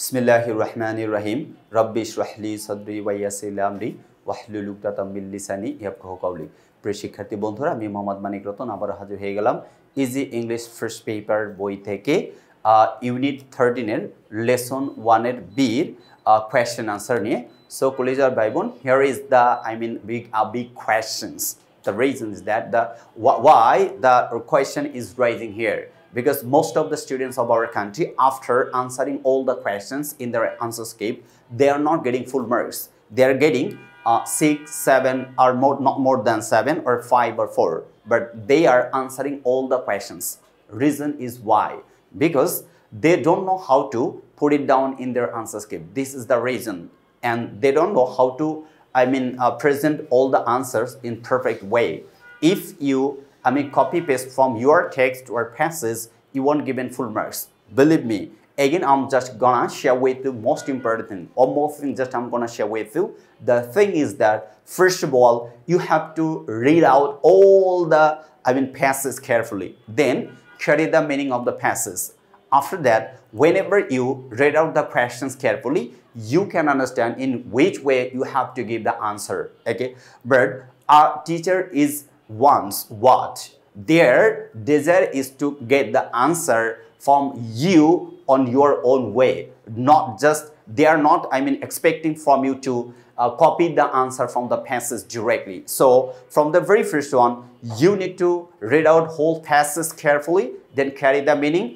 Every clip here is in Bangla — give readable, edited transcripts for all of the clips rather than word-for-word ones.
Bismillahirrahmanirrahim. Rabbi shrah li sadri wa yassir li amri wahlul 'uqdatam min lisani yafqahu qawli. প্রিয় শিক্ষার্থী বন্ধুরা, আমি মোহাম্মদ মানিক রতন আবার হাজির হয়ে গেলাম ইজি ইংলিশ ফার্স্ট পেপার বই থেকে ইউনিট 13 এর লেসন 1 এর বি এর কোয়েশ্চেন আনসার নিয়ে। সো কলেজার ভাই বোন, here is the big questions. The reason is that why the question is rising here, because most of the students of our country, after answering all the questions in their answer script, they are not getting full marks. They are getting 6, 7 or not more than 7 or 5 or 4, but they are answering all the questions. Reason is why? Because they don't know how to put it down in their answer script. This is the reason, and they don't know how to present all the answers in perfect way. If you copy paste from your text or passage, you won't given full marks. Believe me. Again, I'm just gonna share with you most important thing, or most thing just I'm gonna share with you. The thing is that first of all, you have to read out all the passages carefully. Then carry the meaning of the passage. After that, whenever you read out the questions carefully, you can understand in which way you have to give the answer. Okay, but our teacher is wants what? Their desire is to get the answer from you on your own way. Not just, they are not expecting from you to copy the answer from the passage directly. So from the very first one, you need to read out whole passage carefully, then carry the meaning,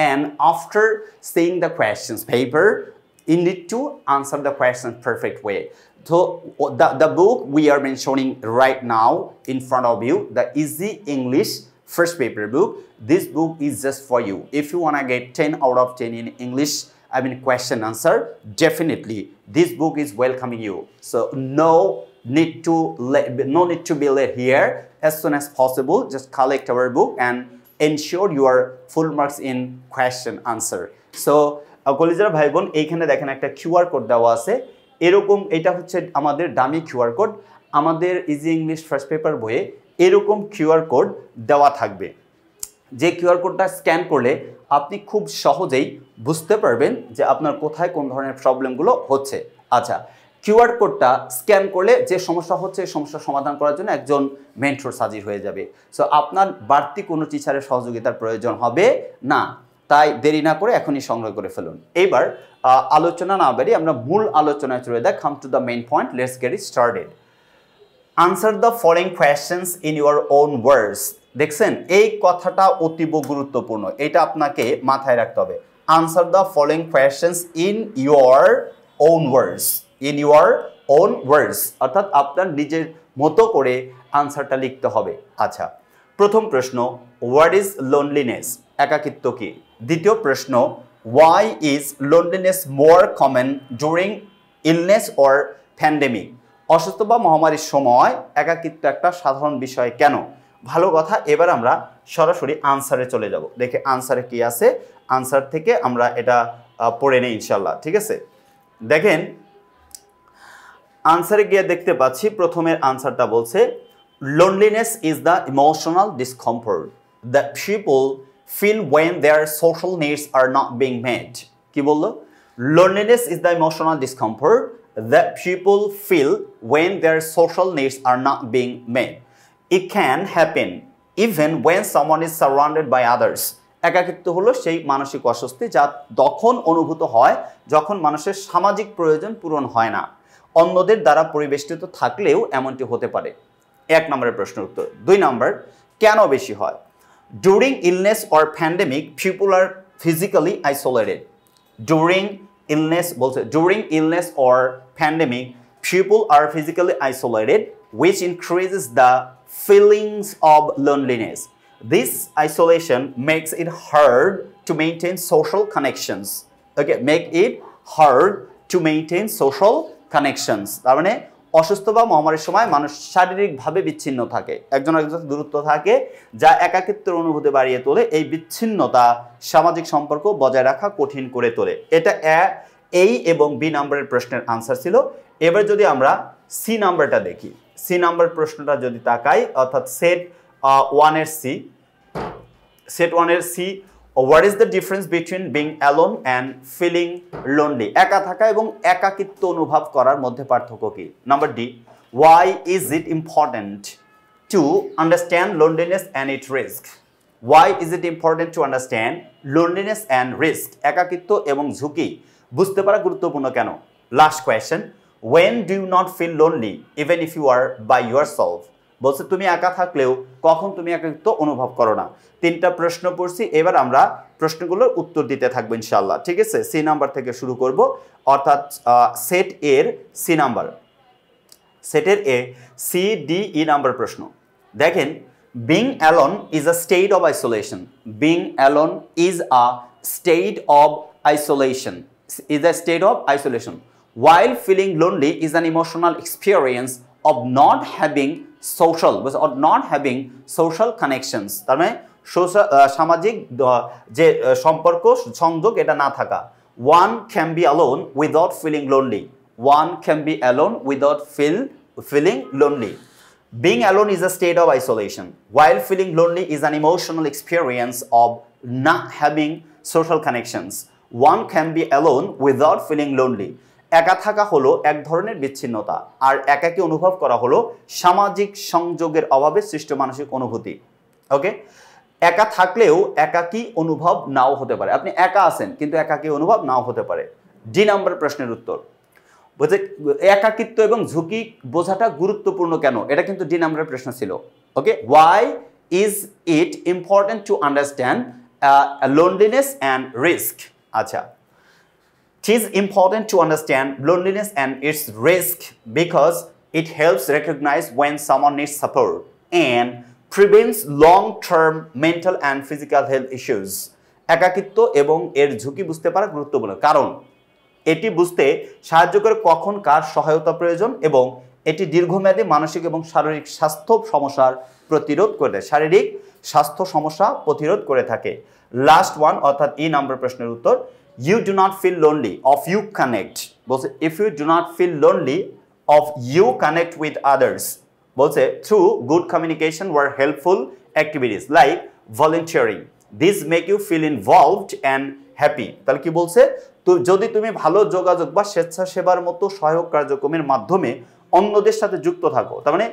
and after seeing the questions paper, you need to answer the question perfect way. So the book we are showing right now in front of you, the Easy English First Paper book. This book is just for you. If you want to get 10 out of 10 in English, question answer, definitely this book is welcoming you. So no need to be late here. As soon as possible, just collect our book and ensure your full marks in question answer. So কলেজের ভাই বোন, এইখানে দেখেন একটা কিউআর কোড দেওয়া আছে। এরকম এটা হচ্ছে আমাদের দামি কিউআর কোড। আমাদের ইজি ইংলিশ ফার্স্ট পেপার বইয়ে এরকম কিউআর কোড দেওয়া থাকবে, যে কিউআর কোডটা স্ক্যান করলে আপনি খুব সহজেই বুঝতে পারবেন যে আপনার কোথায় কোন ধরনের প্রবলেমগুলো হচ্ছে। আচ্ছা, কিউআর কোডটা স্ক্যান করলে যে সমস্যা হচ্ছে এই সমস্যার সমাধান করার জন্য একজন মেন্টর হাজির হয়ে যাবে। সো আপনার বাড়তি কোনো টিচারের সহযোগিতার প্রয়োজন হবে না, তাই দেরি না করে এখনই সংগ্রহ করে ফেলুন। এইবার আলোচনা না বাড়িয়ে আমরা মূল আলোচনায় চলে যাই। Come to the main point, let's get it started. Answer the following questions in your own words. দেখছেন, এই কথাটা অতীব গুরুত্বপূর্ণ, এটা আপনাকে মাথায় রাখতে হবে। Answer the following questions in your own words. In your own ওয়ার্ডস অর্থাৎ আপনার নিজের মতো করে আনসারটা লিখতে হবে। আচ্ছা, প্রথম প্রশ্ন, হোয়াট ইজ লোনলিনেস? একাকিত্ব কি? দ্বিতীয় প্রশ্ন, why is loneliness more common during illness or pandemic? অসুস্থ বা মহামারীর সময় একাকিত্ব একটা সাধারণ বিষয় কেন? ভালো কথা, এবার আমরা সরাসরি আনসারে চলে যাব। দেখে আনসারে কি আছে, আনসার থেকে আমরা এটা পড়ে নেই ইনশাল্লাহ, ঠিক আছে? দেখেন, আনসারে গিয়ে দেখতে পাচ্ছি প্রথমের আনসারটা বলছে, loneliness is the emotional discomfort that people feel when their social needs are not being met. কি বললো? Loneliness is the emotional discomfort that people feel when their social needs are not being met. It can happen even when someone is surrounded by others. একাকিত্ব হলো সেই মানসিক অস্বস্তি যা তখন অনুভূত হয় যখন মানুষের সামাজিক প্রয়োজন পূরণ হয় না। অন্যদের দ্বারা পরিবেষ্টিত থাকলেও এমনটি হতে পারে। এক নম্বরের প্রশ্নের উত্তর। দুই নম্বর, কেন বেশি হয়? During illness or pandemic people are physically isolated. During illness বলছে, during illness or pandemic people are physically isolated which increases the feelings of loneliness. This isolation makes it hard to maintain social connections. Okay, make it hard to maintain social connections. তার মানে অসুস্থ বা মহামারীর সময় মানুষ শারীরিকভাবে বিচ্ছিন্ন থাকে, একজন আরেকজনের দূরত্ব থাকে, যা একাকিত্বের অনুভূতি বাড়িয়ে তোলে। এই বিচ্ছিন্নতা সামাজিক সম্পর্ক বজায় রাখা কঠিন করে তোলে। এটা এই এবং বি নাম্বারের প্রশ্নের আনসার ছিল। এবার যদি আমরা সি নাম্বারটা দেখি, সি নাম্বার প্রশ্নটা যদি তাকাই, অর্থাৎ সেট ওয়ানের C what is the difference between being alone and feeling lonely? একা থাকা এবং একাকিত্ব অনুভব করার মধ্যে পার্থক্য কি? Number D, why is it important to understand loneliness and it risk? Why is it important to understand loneliness and risk? একাকিত্ব এবং ঝুঁকি বুঝতে পারা গুরুত্বপূর্ণ কেন? Last question, when do you not feel lonely even if you are by yourself? বলছে তুমি একা থাকলেও কখন তুমি একাকিত্ব অনুভব করো না? তিনটা প্রশ্ন পড়ছি, এবার আমরা প্রশ্নগুলোর উত্তর দিতে থাকবো ইনশাআল্লাহ, ঠিক আছে? সি নাম্বার থেকে শুরু করব, অর্থাৎ সেট এর সি নাম্বার, সেটের A C D E number প্রশ্ন। দেখেন, being alone is a state of isolation. Being alone is a state of isolation. Is a state of isolation. While feeling lonely is an emotional experience of not having social connections. তার মানে সামাজিক যে সম্পর্ক সংযোগ এটা না থাকা। One can be alone without feeling lonely. One can be alone without feeling lonely. Being alone is a state of isolation, while feeling lonely is an emotional experience of not having social connections. One can be alone without feeling lonely. একা থাকা হলো এক ধরনের বিচ্ছিন্নতা, আর একাকী অনুভব করা হলো সামাজিক সংযোগের অভাবে সৃষ্ট মানসিক অনুভূতি। ওকে, একা থাকলেও একাকী অনুভব নাও হতে পারে। আপনি একা আছেন কিন্তু একাকী অনুভব নাও হতে পারে। ডি নাম্বার প্রশ্নের উত্তর, বুঝে একাকিত্ব এবং ঝুঁকি বোঝাটা গুরুত্বপূর্ণ কেন, এটা কিন্তু ডি নাম্বারের প্রশ্ন ছিল। Okay, why is it important to understand loneliness and risk? আচ্ছা, it is important to understand loneliness and its risk because it helps recognize when someone needs support and prevents long-term mental and physical health issues. একাকিত্ব এবং এর ঝুঁকি বুঝতে পারা গুরুত্বপূর্ণ কারণ এটি বুঝতে সাহায্য করে কখন কার সহায়তা প্রয়োজন, এবং এটি দীর্ঘমেয়াদী মানসিক এবং শারীরিক স্বাস্থ্য সমস্যার প্রতিরোধ করে, শারীরিক স্বাস্থ্য সমস্যা প্রতিরোধ করে থাকে। লাস্ট ওয়ান, অর্থাৎ ই নাম্বার প্রশ্নের উত্তর, you do not feel lonely of you connect। বলছে if you do not feel lonely of you connect with others, বলছে through good communication or helpful activities like volunteering, these make you feel involved and happy। তাহলে কি বলছে, তো যদি তুমি ভালো যোগাযোগ বা স্বেচ্ছাসেবার মতো সহায়ক কার্যক্রমের মাধ্যমে অন্যদের সাথে যুক্ত থাকো, তার মানে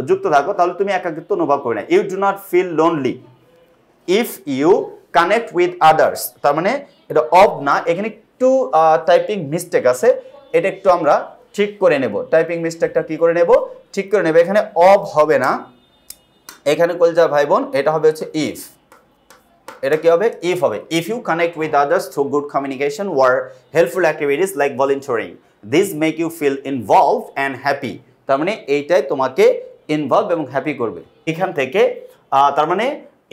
যুক্ত থাকো, তাহলে তুমি একাকিত্ব অনুভব করবে না। You do not feel lonely if you connect with others, তার মানে এটা অফ না, এখানে একটু টাইপিং মিস্টেক আছে, এটা একটু আমরা ঠিক করে নেব। টাইপিং মিস্টেকটা কি করে নেব, ঠিক করে নেব। এখানে অফ হবে না, এখানে কলজা ভাই বোন, এটা হবে হচ্ছে ইফ। এটা কি হবে, ইফ হবে। If you connect with others through good communication or helpful activities like volunteering, this make you feel involved and happy. তার মানে এইটাই তোমাকে ইনভলভ এবং হ্যাপি করবে। এখান থেকে তার মানে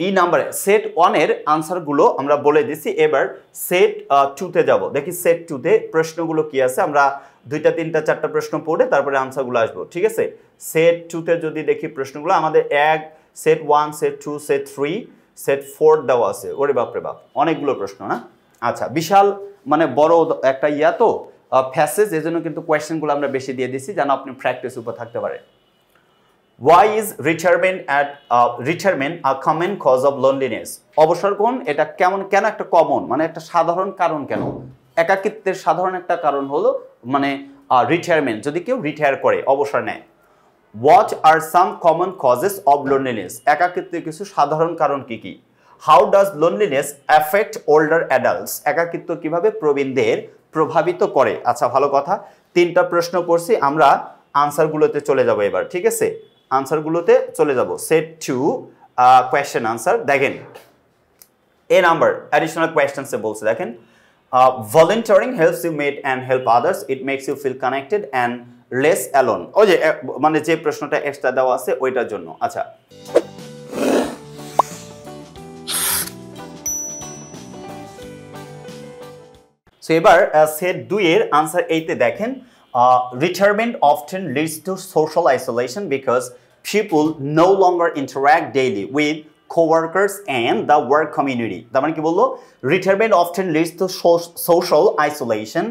ই নাম্বারে সেট ওয়ানের আনসারগুলো আমরা বলে দিছি। এবার সেট টুতে যাব, দেখি সেট টুতে প্রশ্নগুলো কি আছে। আমরা 2টা 3টা 4টা প্রশ্ন পড়ে তারপরে আনসারগুলো আসবো, ঠিক আছে? সেট টুতে যদি দেখি প্রশ্নগুলো, আমাদের সেট 1, সেট 2, সেট 3, সেট 4 দেওয়া আছে। ওরে বাপরে বাপ, অনেকগুলো প্রশ্ন না? আচ্ছা, বিশাল মানে বড় একটা ইয়া তো ফ্যাসেজ, এজন্য কিন্তু কোয়েশ্চেনগুলো আমরা বেশি দিয়ে দিছি যেন আপনি প্র্যাকটিস উপর থাকতে পারে। Why is retirement a common cause of loneliness? অবসর গ্রহণ এটা কেন একটা কমন, মানে একটা সাধারণ কারণ কেন? একাকিত্বের সাধারণ একটা কারণ হলো মানে রিটায়ারমেন্ট, যদি কেউ রিটায়ার করে, অবসর নেয়। What are some common causes of loneliness? একাকিত্বের কিছু সাধারণ কারণ কি কি? How does loneliness affect older adults? একাকিত্ব কিভাবে প্রবীণদের প্রভাবিত করে? আচ্ছা, ভালো কথা। 3টা প্রশ্ন পড়ছি, আমরা আনসারগুলোতে চলে যাব এবার, ঠিক আছে? আনসারগুলোতে চলে যাব। সেট 2 কোয়েশ্চেন আনসার দেখেন, এ নাম্বার অ্যাডিশনাল কোয়েশ্চেন্সে বলছে, দেখেন volunteering helps you meet and help others, it makes you feel connected and less alone. ওই যে মানে যে প্রশ্নটা এক্সট্রা দেওয়া আছে ওইটার জন্য। আচ্ছা, সো এবার সেট 2 এর আনসার এইতে দেখেন, retirement often leads to social isolation because people no longer interact daily with co-workers and the work community তার মানে কি বললো retirement often leads to social isolation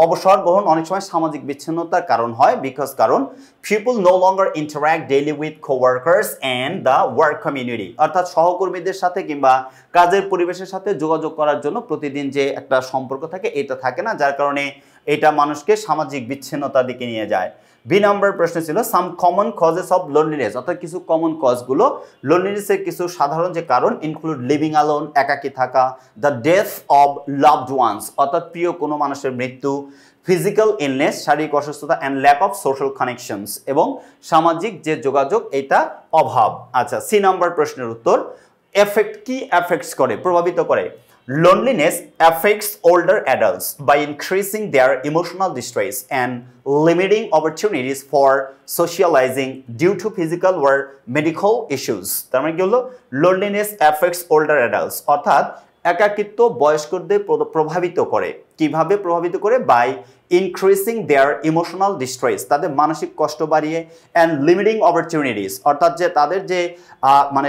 অবসর গ্রহণ অনেক সময় সামাজিক বিচ্ছিন্নতার কারণ হয় কারণ people no longer interact daily with co-workers and the work community অর্থাৎ সহকর্মীদের সাথে কিংবা কাজের পরিবেশের সাথে যোগাযোগ করার জন্য প্রতিদিন যে একটা সম্পর্ক থাকে এটা থাকে না যার কারণে এটা মানুষকে সামাজিক বিচ্ছিন্নতার দিকে নিয়ে যায় বি নাম্বার প্রশ্ন ছিল সাম কমন কজেস অফ লোনলিনেস অর্থাৎ কিছু কমন কজগুলো লোনলিনেসের কিছু সাধারণ যে কারণ ইনক্লুড লিভিং অ্যালোন একাকী থাকা the death of loved ones অর্থাৎ প্রিয় কোনো মানুষের মৃত্যু ফিজিক্যাল ইলনেস শারীরিক অসুস্থতা and lack of social connections এবং সামাজিক যে যোগাযোগ এটা অভাব আচ্ছা সি নাম্বার প্রশ্নের উত্তর এফেক্ট কি এফেক্টস করে প্রভাবিত করে Loneliness affects older adults by increasing their emotional distress and limiting opportunities for socializing due to physical or medical issues. তার মানে কি হলো loneliness affects older adults অর্থাৎ একাকিত্ব বয়স্কদের প্রভাবিত করে কিভাবে প্রভাবিত করে by increasing their emotional distress তাদের মানসিক কষ্ট বাড়িয়ে অ্যান্ড লিমিটিং অপরচুনিটিস অর্থাৎ যে তাদের যে মানে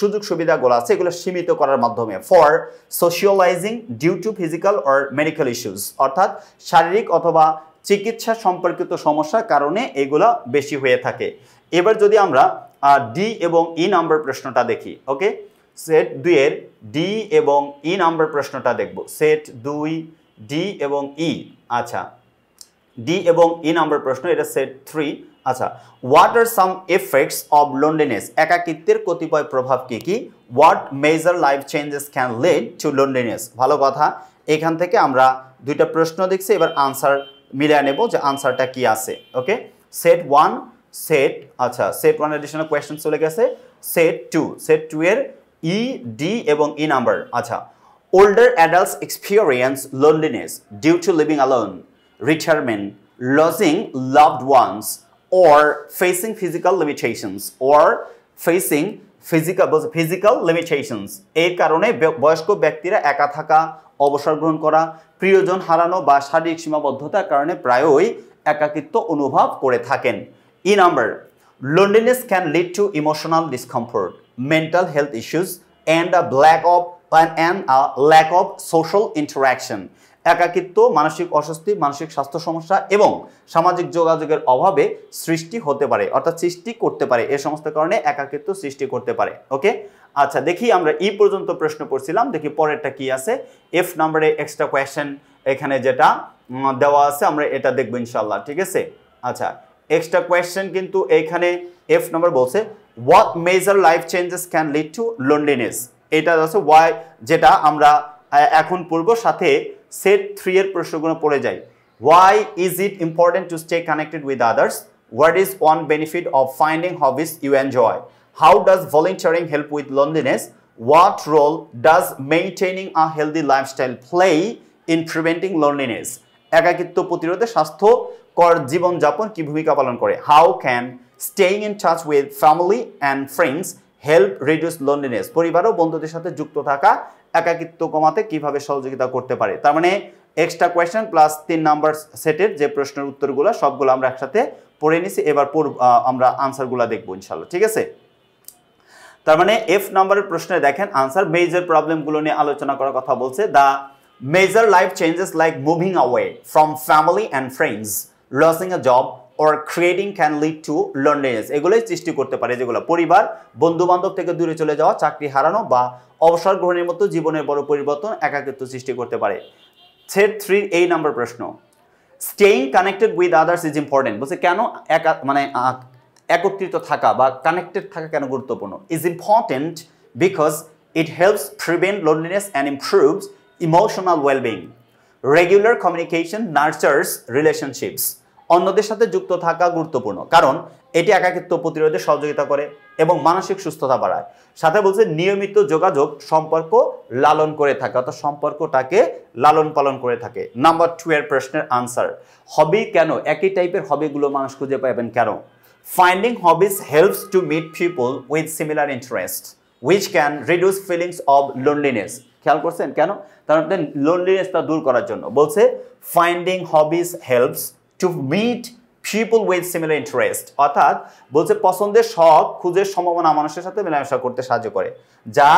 সুযোগ সুবিধাগুলো আছে এগুলো সীমিত করার মাধ্যমে for socialising due to physical or medical issues অর্থাৎ শারীরিক অথবা চিকিৎসা সম্পর্কিত সমস্যার কারণে এগুলো বেশি হয়ে থাকে এবার যদি আমরা ডি এবং ই নাম্বার প্রশ্নটা দেখি ওকে সেট 2 এর ডি এবং ই নাম্বার প্রশ্নটা দেখব সেট 2 ডি এবং ই আচ্ছা ডি এবং ই নাম্বার প্রশ্ন এটা সেট 3 আচ্ছা what are some effects of loneliness একাকিত্বের কতিপয় প্রভাব কি কি what major life changes can lead to loneliness ভালো কথা এখান থেকে আমরা দুইটা প্রশ্ন দেখছি এবার আনসার মিলিয়ে নেব যে আনসারটা কি আছে ওকে সেট 1 সেট আচ্ছা সেট 1 এডিশনাল কোয়েশ্চন চলে গেছে সেট 2 এর ই ডি এবং ই নাম্বার আচ্ছা older adults experience loneliness due to living alone retirement losing loved ones or facing physical limitations limitations এই কারণে বয়স্ক ব্যক্তিরা একা থাকা অবসর গ্রহণ করা প্রিয়জন হারানো বা শারীরিক সীমাবদ্ধতার কারণে প্রায়ই একাকিত্ব অনুভব করে থাকেন E number loneliness can lead to emotional discomfort mental health issues and a lack of social interaction একাকিত্ব মানসিক অস্বস্তি মানসিক স্বাস্থ্য সমস্যা এবং সামাজিক যোগাযোগের অভাবে সৃষ্টি হতে পারে অর্থাৎ সৃষ্টি করতে পারে এই সমস্ত কারণে একাকিত্ব সৃষ্টি করতে পারে ওকে আচ্ছা দেখি আমরা ই পর্যন্ত প্রশ্ন পড়ছিলাম দেখি পরেরটা কি আছে এফ নম্বরে এক্সট্রা কোয়েশ্চেন এখানে যেটা দেওয়া আছে আমরা এটা দেখব ইনশাআল্লাহ ঠিক আছে আচ্ছা এক্সট্রা কোয়েশ্চেন কিন্তু এখানে এফ নম্বর বলছে what major life changes can lead to loneliness এটা আছে why যেটা আমরা এখন পড়ব সাথে সেট 3 এর প্রশ্নগুলো পড়ে যাই why is it important to stay connected with others what is one benefit of finding hobbies you enjoy how does volunteering help with loneliness what role does maintaining a healthy lifestyle play in preventing loneliness একাকিত্ব প্রতিরোধে স্বাস্থ্যকর জীবনযাপন কি ভূমিকা পালন করে how can staying in touch with family and friends help reduce loneliness পরিবার ও বন্ধুদের সাথে যুক্ত থাকা একাকিত্ব কমাতে কিভাবে সহযোগিতা করতে পারে তার মানে এক্সট্রা কোয়েশ্চেন প্লাস 3 নাম্বার সেটের যে প্রশ্নের উত্তরগুলো সবগুলো আমরা একসাথে পড়ে নিছি এবার আমরা আনসারগুলো দেখব ইনশাআল্লাহ ঠিক আছে তার মানে এফ নাম্বারের প্রশ্নে দেখেন আনসার মেজর প্রবলেমগুলো নিয়ে আলোচনা করার কথা বলছে the major life changes like moving away from family and friends losing a job or creating can lead to loneliness এগুলোই সৃষ্টি করতে পারে যেগুলো পরিবার বন্ধু বান্ধব থেকে দূরে চলে যাওয়া চাকরি হারানো বা অবসর গ্রহণের মতো জীবনের বড় পরিবর্তন একাকিত্ব সৃষ্টি করতে পারে সেট 3 এই নাম্বার প্রশ্ন staying connected with others is important বলছে কেন মানে একত্রিত থাকা বা কানেক্টেড থাকা কেন গুরুত্বপূর্ণ is important because it helps prevent loneliness and improves emotional well-being regular communication nurtures relationships অন্যদের সাথে যুক্ত থাকা গুরুত্বপূর্ণ কারণ এটি একাকিত্ব প্রতিরোধে সহযোগিতা করে এবং মানসিক সুস্থতা বাড়ায় সাথে বলছে নিয়মিত যোগাযোগ সম্পর্ক লালন করে থাকে অর্থাৎ সম্পর্কটাকে লালন পালন করে থাকে নাম্বার 2 এর প্রশ্নের আনসার হবি কেন একই টাইপের হবিগুলো মানুষ খুঁজে পাবেন কেন finding hobbies helps to meet people with similar interest which can reduce feelings of loneliness খেয়াল করছেন কেন তার মানে লোনলিনেসটা দূর করার জন্য বলছে finding hobbies helps to meet people with similar interest, অর্থাৎ বলছে পছন্দের শখ খুঁজের সম্ভাবনা মানুষের সাথে মেলামেশা করতে সাহায্য করে, যা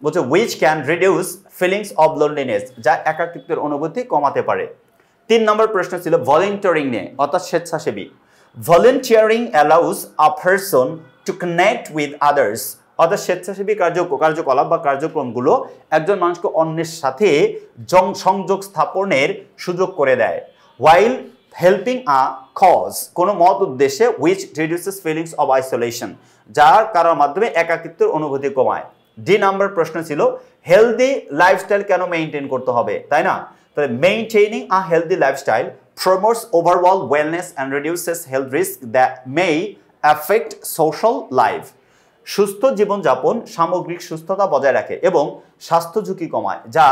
বলছে which can reduce feelings of loneliness, যা একাকিত্বের অনুভূতি কমাতে পারে। 3 নম্বর প্রশ্ন ছিল ভলেন্টিয়ারিং নিয়ে, অর্থাৎ স্বেচ্ছাসেবী। Volunteering allows a person to connect with others, অর্থাৎ স্বেচ্ছাসেবী কার্যকলাপ বা কার্যক্রমগুলো একজন মানুষকে অন্যের সাথে সংযোগ স্থাপনের সুযোগ করে দেয়। while helping a cause, কোনো মহৎ উদ্দেশ্যে, which reduces feelings of isolation, যার কারোর মাধ্যমে একাকিত্বের অনুভূতি কমায়। ডি নাম্বার প্রশ্ন ছিল হেলদি লাইফস্টাইল কেন মেইনটেইন করতে হবে, তাই না? তাহলে maintaining a healthy lifestyle promotes overall wellness and reduces health risks that may affect social life. সুস্থ জীবনযাপন সামগ্রিক সুস্থতা বজায় রাখে এবং স্বাস্থ্য ঝুঁকি কমায়, যা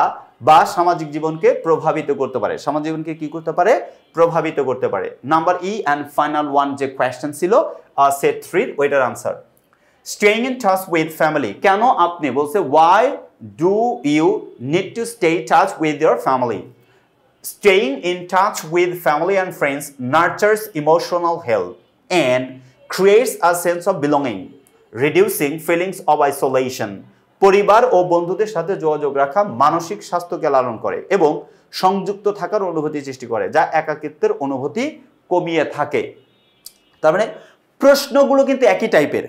বা সামাজিক জীবনকে প্রভাবিত করতে পারে। সামাজিক জীবনকে কি করতে পারে? প্রভাবিত করতে পারে। Number E and final one যে কোয়েশ্চেন ছিল সেট 3 ওইটার answer staying in touch with family. কেন আপনি বলছে why do you need to stay touch with your family? Staying in touch with family and friends nurtures emotional health and creates a sense of belonging, reducing feelings of isolation. পরিবার ও বন্ধুদের সাথে যোগাযোগ রাখা মানসিক স্বাস্থ্যকে লালন করে এবং সংযুক্ত থাকার অনুভূতি সৃষ্টি করে, যা একাকিত্বের অনুভূতি কমিয়ে থাকে। তার মানে প্রশ্নগুলো কিন্তু একই টাইপের,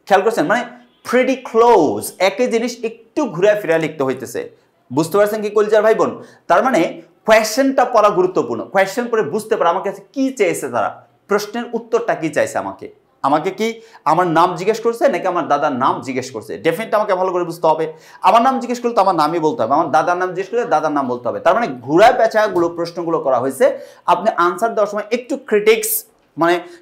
খেয়াল করছেন? মানে প্রিটি ক্লোজ, একই জিনিস একটু ঘুরে ফিরে লিখতে হইতেছে। বুঝতে পারছেন কি কলিজার ভাই বোন? তার মানে কোয়েশ্চেনটা পড়া গুরুত্বপূর্ণ। কোয়েশ্চেন পড়ে বুঝতে পারে আমার কাছে কি চাইছে, তারা প্রশ্নের উত্তরটা কি চাইছে আমাকে কি আমার নাম জিজ্ঞেস করছে নাকি আমার দাদার নাম জিজ্ঞেস করছে? ডেফিনেটলি আমাকে ভালো করে বুঝতে হবে। আমার নাম জিজ্ঞেস করলে তো আমার নামই বলতে হবে, আমার দাদার নাম জিজ্ঞেস করলে দাদার নাম বলতে হবে। তার মানে ঘুরা পেঁচাগুলো প্রশ্নগুলো করা হয়েছে। আপনি আনসার দেওয়ার সময় একটু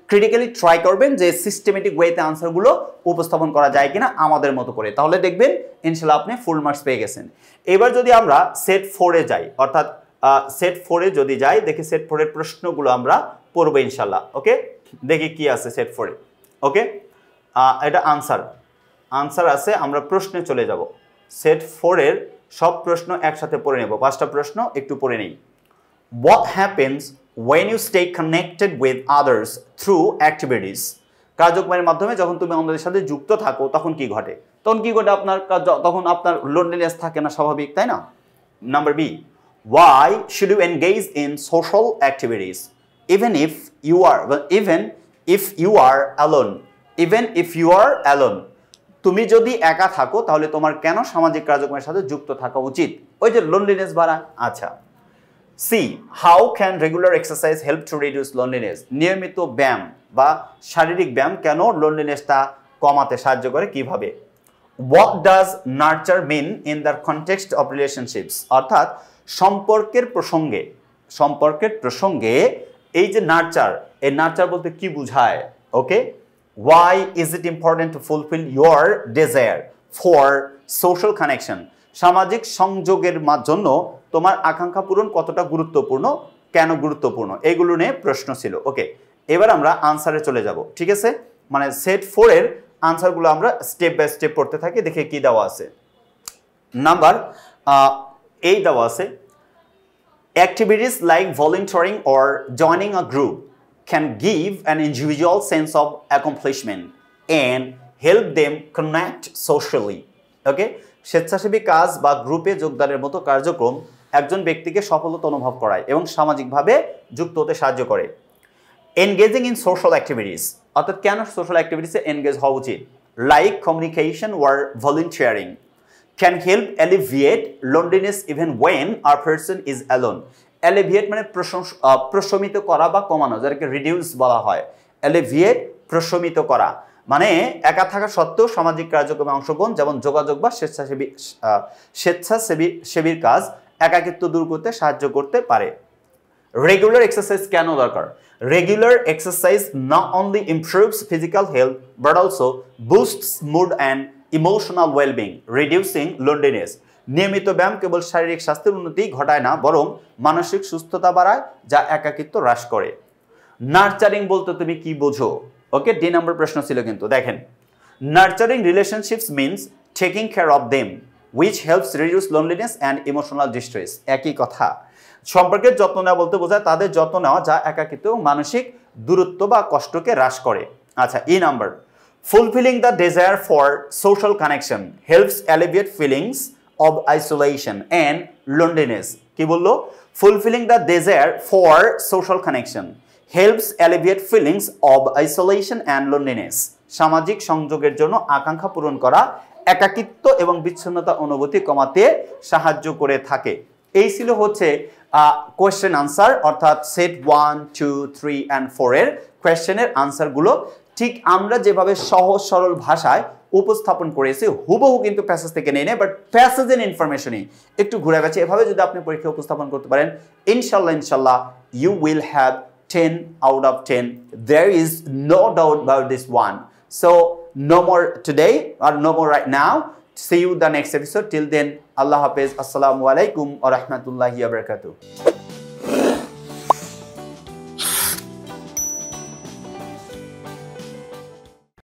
ক্রিটিক্যালি ট্রাই করবেন যে সিস্টেমেটিক ওয়েতে আনসারগুলো উপস্থাপন করা যায় কিনা আমাদের মতো করে, তাহলে দেখবেন ইনশাল্লাহ আপনি ফুল মার্কস পেয়ে গেছেন। এবার যদি আমরা সেট 4-এ যাই, অর্থাৎ সেট 4-এ যদি যাই, দেখি সেট 4-এর প্রশ্নগুলো আমরা পড়বো ইনশাল্লাহ। ওকে, দেখি কি আছে সেট 4-এ। ওকে, এটা আনসার আছে, আমরা প্রশ্নে চলে যাব। সেট 4-এর সব প্রশ্ন একসাথে পড়ে নেব, 5টা প্রশ্ন একটু পড়ে নেই। What happens when you stay connected with others through activities? কার্যক্রমের মাধ্যমে যখন তুমি অন্যদের সাথে যুক্ত থাকো তখন কি ঘটে? তখন আপনার লোনলিনেস থাকে না, স্বাভাবিক, তাই না? Number B, why should you engage in social activities even if you are alone? তুমি যদি একা থাকো তাহলে তোমার কেন সামাজিক কার্যক্রমের সাথে যুক্ত থাকা উচিত? ওই যে লোনলিনেস বাড়ায়। আচ্ছা, C, how can regular exercise help to reduce loneliness? নিয়মিত ব্যায়াম বা শারীরিক ব্যায়াম কেন লোনলিনেসটা কমাতে সাহায্য করে, কিভাবে? What does nurture mean in the context of relationships? অর্থাৎ সম্পর্কের প্রসঙ্গে এই যে নার্চার, এই নার্চার বলতে কি বোঝায়? ওকে, why is it important to fulfill your desire for social connection? সামাজিক সংযোগের জন্য তোমার আকাঙ্ক্ষা পূরণ কতটা গুরুত্বপূর্ণ, কেন গুরুত্বপূর্ণ, এগুলো নিয়ে প্রশ্ন ছিল। ওকে, এবার আমরা আনসারে চলে যাব। ঠিক আছে, মানে সেট 4-এর আনসারগুলো আমরা স্টেপ বাই স্টেপ পড়তে থাকি। দেখে কি দেওয়া আছে। নাম্বার এই দেওয়া আছে, activities like volunteering or joining a group can give an individual sense of accomplishment and help them connect socially. ওকে, স্বেচ্ছাসেবী কাজ বা গ্রুপে যোগদানের মতো কার্যক্রম একজন ব্যক্তিকে সফলতা অনুভব করায় এবং সামাজিকভাবে যুক্ত হতে সাহায্য করে। এনগেজিং ইন সোশ্যাল অ্যাক্টিভিটিস, অর্থাৎ কেন সোশ্যাল অ্যাক্টিভিটিসে এনগেজ হওয়া উচিত? Like communication or volunteering can help alleviate loneliness even when a person is alone. Alleviate মানে প্রশমিত করা বা কমানো, যাকে রিডিউস বলা হয়। alleviate প্রশমিত করা মানে একা থাকা সত্ত্বেও সামাজিক কার্যক্রমে অংশগ্রহণ, যেমন যোগাযোগ বা স্বেচ্ছাসেবীর কাজ একাকিত্ব দূর করতে সাহায্য করতে পারে। রেগুলার এক্সারসাইজ কেন দরকার? Regular exercise not only improves physical health but also boosts mood and emotional wellbeing, reducing loneliness. নিয়মিত ব্যায়াম কেবল শারীরিক স্বাস্থ্যের উন্নতি ঘটায় না, বরং মানসিক সুস্থতা বাড়ায়, যা একাকিত্ব হ্রাস করে। নার্চারিং বলতে তুমি কি বোঝো? ওকে, ডি নাম্বার প্রশ্ন ছিল কিন্তু। দেখেন, nurturing relationships means taking care of them which helps reduce loneliness and emotional distress. একই কথা। সম্পর্কের যত্ন নেওয়া বলতে বোঝায় তাদের যত্ন নেওয়া যা একাকিত্ব এবং মানসিক দূরত্ব বা কষ্টকে হ্রাস করে। আচ্ছা, E number, fulfilling the desire for social connection helps alleviate feelings of isolation and loneliness. কি বললো? Fulfilling the desire for social connection helps alleviate feelings of isolation and loneliness. সামাজিক সংযোগের জন্য আকাঙ্ক্ষা পূরণ করা একাকিত্ব এবং বিচ্ছিন্নতা অনুভূতি কমাতে সাহায্য করে থাকে। এই ছিল হচ্ছে কোয়েশ্চেন আনসার, অর্থাৎ সেট 1, 2, 3 and 4 এর কোয়েশ্চেনের আনসারগুলো ঠিক আমরা যেভাবে সহজ সরল ভাষায় উপস্থাপন করেছি হুবহু কিন্তু প্যাসেজ থেকে নেই, বাট প্যাসেজের ইনফরমেশনই একটু ঘুরে গেছে। এভাবে যদি আপনি পরীক্ষা উপস্থাপন করতে পারেন ইনশাল্লাহ you will have 10 out of 10. There is no doubt about this one. So no more today or no more right now. See you the next episode. Till then, Allah Hafiz. Assalamu alaikum wa rahmatullahi wa barakatuh.